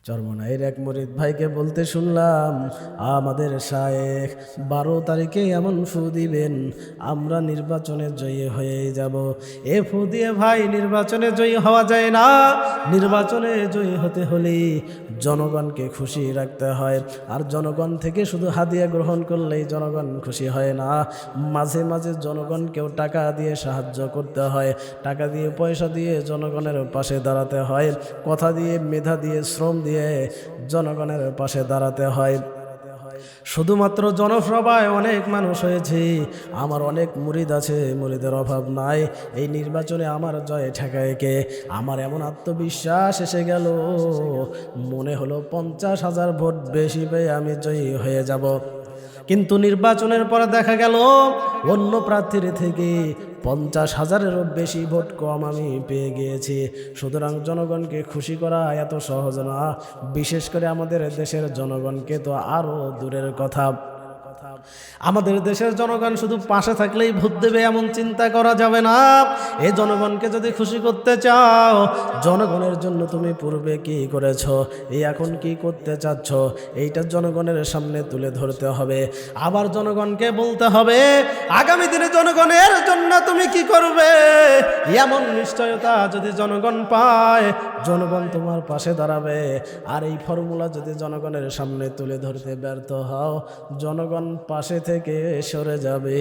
চরমনাইয়ের এক মুরিদ ভাইকে বলতে শুনলাম, আমাদের শায়েখ 12 তারিখে এমন ফু দিবেন, আমরা নির্বাচনে জয়ী হয়েই যাব। এ ফু দিয়ে ভাই নির্বাচনে জয়ী হওয়া যায় না। নির্বাচনে জয়ী হতে হলে জনগণকে খুশি রাখতে হয়, আর জনগণ থেকে শুধু হাদিয়া গ্রহণ করলেই জনগণ খুশি হয় না। মাঝে মাঝে জনগণকেও টাকা দিয়ে সাহায্য করতে হয়, টাকা দিয়ে পয়সা দিয়ে জনগণের পাশে দাঁড়াতে হয়, কথা দিয়ে মেধা দিয়ে শ্রম দিয়ে জনগণের পাশে দাঁড়াতে হয়। শুধুমাত্র জনসভায় অনেক মানুষ হয়েছে, আমার অনেক মুরিদ আছে, মুরিদের অভাব নাই। এই নির্বাচনে আমার জয় ঠেকায় কে? আমার এমন আত্মবিশ্বাস এসে গেল, মনে হলো 50,000 ভোট বেশি পেয়ে আমি জয়ী হয়ে যাব। কিন্তু নির্বাচনের পরে দেখা গেল অন্য প্রার্থীর থেকে 50,000-এরও বেশি ভোট কম আমি পেয়ে গিয়েছি। সুতরাং জনগণকে খুশি করা এত সহজ না, বিশেষ করে আমাদের দেশের জনগণকে তো আরও দূরের কথা। আমাদের দেশের জনগণ শুধু পাশে থাকলেই ভোট দেবে এমন চিন্তা করা যাবে না। এই জনগণকে যদি খুশি করতে চাও, জনগণের জন্য তুমি পূর্বে কি করেছো, এই এখন কি করতে চাচ্ছ, এইটা জনগণের সামনে তুলে ধরতে হবে। আবার জনগণকে বলতে হবে আগামী দিনে জনগণের জন্য তুমি কি করবে। এমন নিশ্চয়তা যদি জনগণ পায়, জনগণ তোমার পাশে দাঁড়াবে। আর এই ফর্মুলা যদি জনগণের সামনে তুলে ধরতে ব্যর্থ হও, জনগণ পাশে থেকে সরে যাবে।